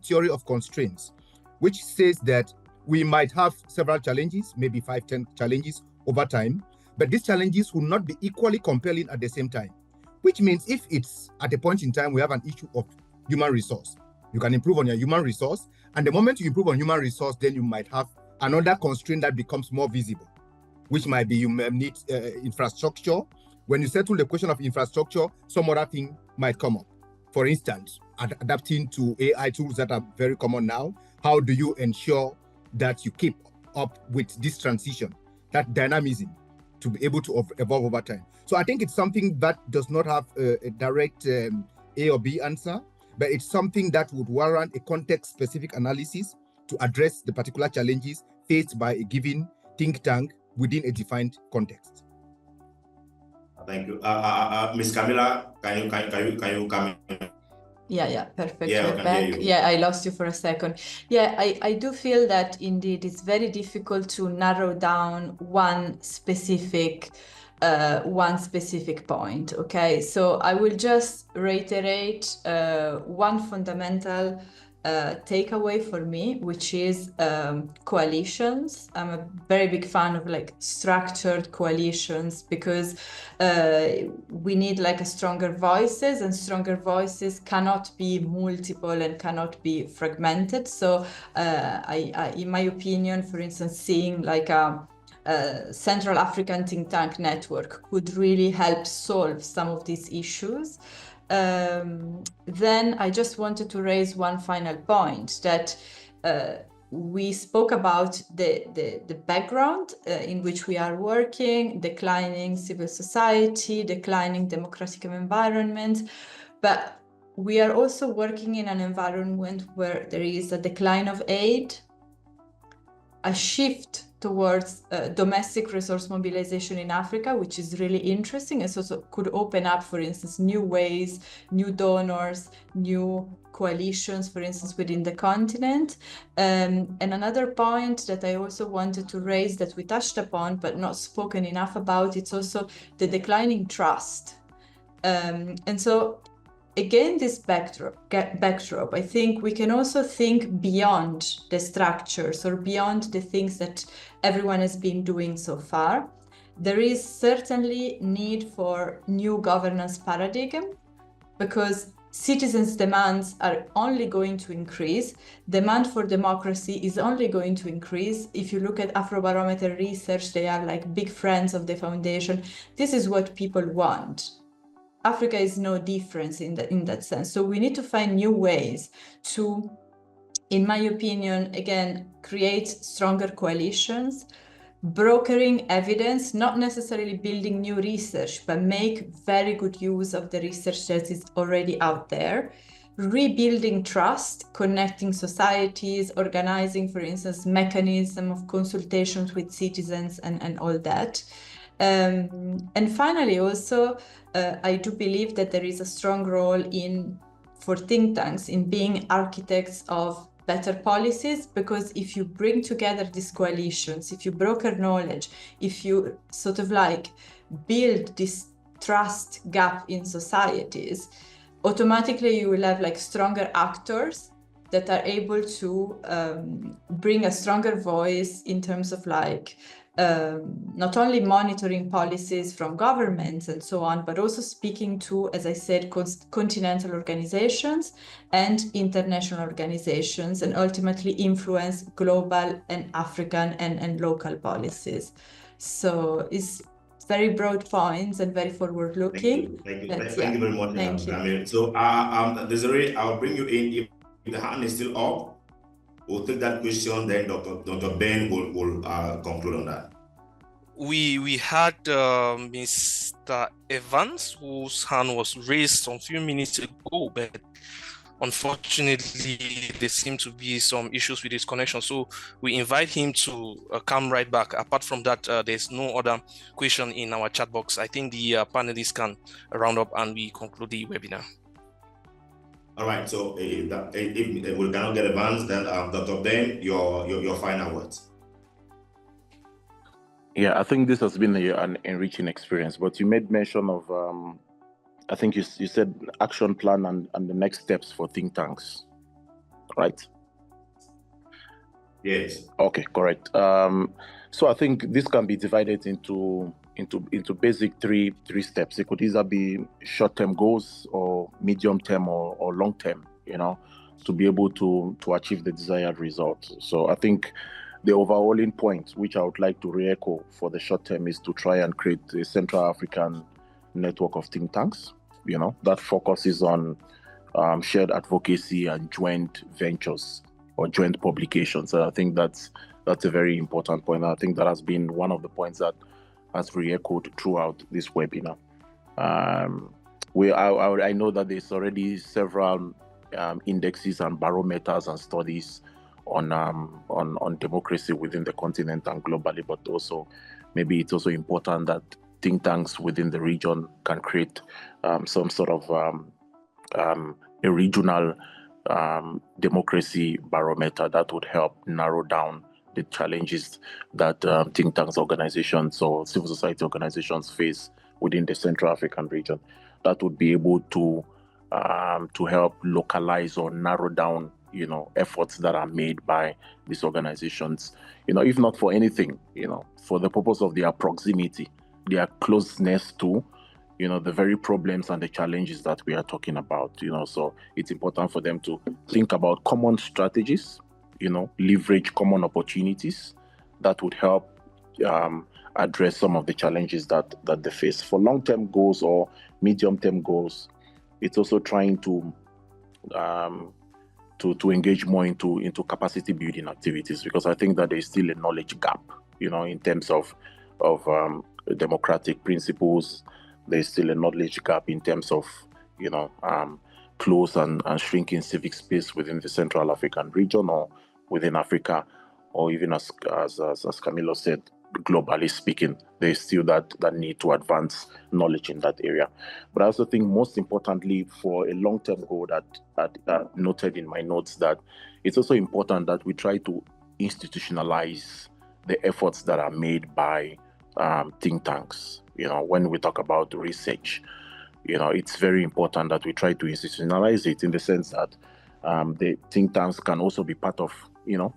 theory of constraints, which says that we might have several challenges, maybe 5-10 challenges over time, but these challenges will not be equally compelling at the same time, which means if it's at a point in time we have an issue of human resource, you can improve on your human resource, and the moment you improve on human resource, then you might have another constraint that becomes more visible, which might be you may need infrastructure. When you settle the question of infrastructure, some other thing might come up. For instance, adapting to AI tools that are very common now, how do you ensure that you keep up with this transition, that dynamism, to be able to evolve over time? So I think it's something that does not have a direct A or B answer, but it's something that would warrant a context-specific analysis to address the particular challenges faced by a given think tank within a defined context. Thank you. Ms. Camilla, can you come in? Yeah, perfect. Yeah, You're back. Yeah, I lost you for a second. Yeah, I do feel that indeed it's very difficult to narrow down one specific point. Okay, so I will just reiterate one fundamental takeaway for me, which is coalitions. I'm a very big fan of like structured coalitions, because we need like a stronger voices, and stronger voices cannot be multiple and cannot be fragmented. So I in my opinion, for instance, seeing like a Central African think tank network could really help solve some of these issues. Then I just wanted to raise one final point, that we spoke about the background in which we are working, declining civil society, declining democratic environment, but we are also working in an environment where there is a decline of aid, a shift towards domestic resource mobilization in Africa, which is really interesting, and so could open up, for instance, new ways, new donors, new coalitions, for instance, within the continent. And another point that I also wanted to raise that we touched upon but not spoken enough about, it's also the declining trust. And so again, this backdrop, I think we can also think beyond the structures or beyond the things that everyone has been doing so far. There is certainly need for new governance paradigm, because citizens' demands are only going to increase. Demand for democracy is only going to increase. If you look at Afrobarometer research, they are like big friends of the foundation. This is what people want. Africa is no different in that sense. So we need to find new ways to, in my opinion, again, create stronger coalitions, brokering evidence, not necessarily building new research, but make very good use of the research that is already out there, rebuilding trust, connecting societies, organizing, for instance, mechanism of consultations with citizens and all that. And finally, also, I do believe that there is a strong role for think tanks in being architects of better policies, because if you bring together these coalitions, if you broker knowledge, if you sort of like build this trust gap in societies, automatically you will have like stronger actors that are able to bring a stronger voice in terms of like not only monitoring policies from governments and so on, but also speaking to, as I said, continental organizations and international organizations, and ultimately influence global and African and local policies. So it's very broad points and very forward-looking. Thank you very much. Thank you. So, Desiree, I'll bring you in. If the hand is still up, we'll take that question, then Dr. Ben will conclude on that. We had Mr. Evans, whose hand was raised a few minutes ago, but unfortunately there seem to be some issues with his connection, so we invite him to come right back. Apart from that, there's no other question in our chat box. I think the panelists can round up and we conclude the webinar. All right, so if we cannot get Evans, then Dr. Ben, your final words. Yeah, I think this has been an enriching experience, but you made mention of I think you said action plan and the next steps for think tanks, right? Yes. Okay, correct. So I think this can be divided into into basic three steps. It could either be short-term goals or medium-term or long-term, to be able to achieve the desired result. So I think the overhauling point, which I would like to re-echo for the short term, is to try and create a Central African network of think tanks, that focuses on shared advocacy and joint ventures or joint publications. And I think that's a very important point. I think that has been one of the points that has re-echoed throughout this webinar. I know that there's already several indexes and barometers and studies on democracy within the continent and globally, but also maybe it's also important that think tanks within the region can create some sort of a regional democracy barometer that would help narrow down the challenges that think tanks, organizations, or civil society organizations face within the Central African region. That would be able to help localize or narrow down, efforts that are made by these organizations, if not for anything, for the purpose of their proximity, their closeness to, the very problems and the challenges that we are talking about, so it's important for them to think about common strategies, leverage common opportunities that would help address some of the challenges that they face. For long-term goals or medium-term goals, it's also trying to engage more into capacity building activities, because I think that there's still a knowledge gap, in terms of democratic principles. There's still a knowledge gap in terms of, close and shrinking civic space within the Central African region or within Africa, or even as Camilo said, globally speaking, there's still that need to advance knowledge in that area. But I also think most importantly, for a long-term goal that noted in my notes, that it's also important that we try to institutionalize the efforts that are made by think tanks. When we talk about research, it's very important that we try to institutionalize it in the sense that the think tanks can also be part of,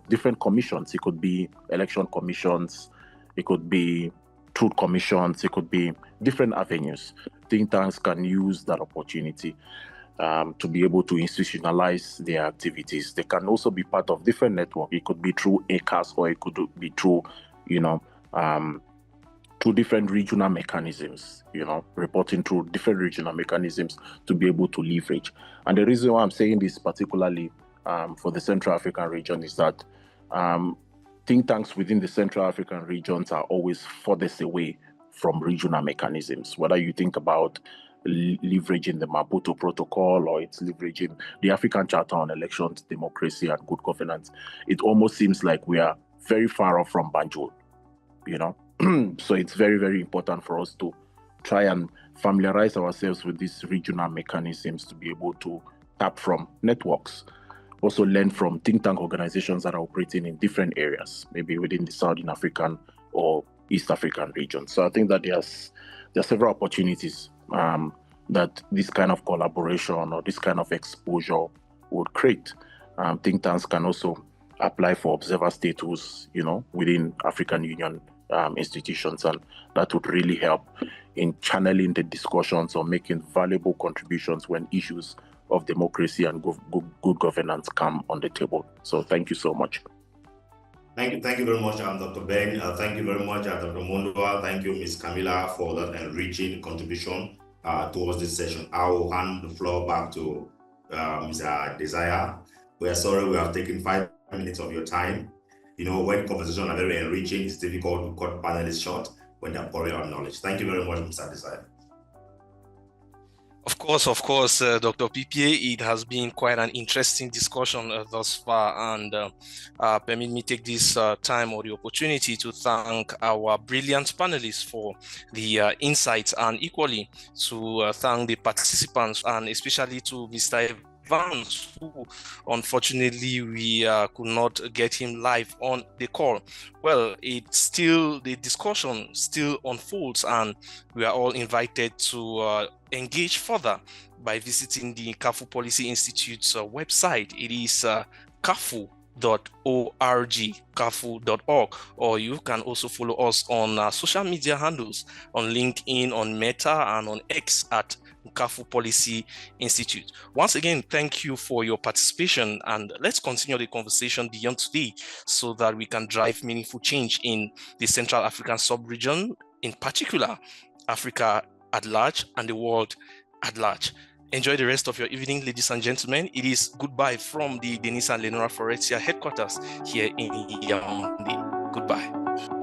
different commissions. It could be election commissions, it could be truth commissions, it could be different avenues. Think tanks can use that opportunity to be able to institutionalize their activities. They can also be part of different networks. It could be through ACAS, or it could be through, through different regional mechanisms, reporting through different regional mechanisms to be able to leverage. And the reason why I'm saying this particularly for the Central African region is that think tanks within the Central African regions are always furthest away from regional mechanisms. Whether you think about leveraging the Maputo Protocol, or it's leveraging the African Charter on Elections, Democracy and Good Governance, it almost seems like we are very far off from Banjul, So it's very, very important for us to try and familiarize ourselves with these regional mechanisms to be able to tap from networks. Also learn from think tank organizations that are operating in different areas, maybe within the Southern African or East African region. So I think that there are several opportunities that this kind of collaboration or this kind of exposure would create. Think tanks can also apply for observer status, within African Union institutions, and that would really help in channeling the discussions or making valuable contributions when issues of democracy and good governance come on the table. So thank you so much. Thank you very much, Dr. Ben. Thank you very much, Dr. Mondua. Thank you, Ms. Camilla, for that enriching contribution towards this session. I will hand the floor back to Ms. Desire. We are sorry we have taken 5 minutes of your time. When conversations are very enriching, it's difficult to cut panelists short when they're pouring out knowledge. Thank you very much, Mr. Desire. Of course, Dr. PPA, it has been quite an interesting discussion thus far, and permit me take this time or the opportunity to thank our brilliant panelists for the insights, and equally to thank the participants, and especially to Mr. Evans, who unfortunately we could not get him live on the call. Well, the discussion still unfolds, and we are all invited to engage further by visiting the CAFU Policy Institute's website. It is CAFU CAFU.org, or you can also follow us on social media handles on LinkedIn, on Meta, and on X at CAFU Policy Institute. Once again, thank you for your participation, and let's continue the conversation beyond today so that we can drive meaningful change in the Central African sub-region, in particular, Africa at large and the world at large. Enjoy the rest of your evening, ladies and gentlemen. It is goodbye from the Denise and Lenora Faurecia headquarters here in Yaoundé. Goodbye.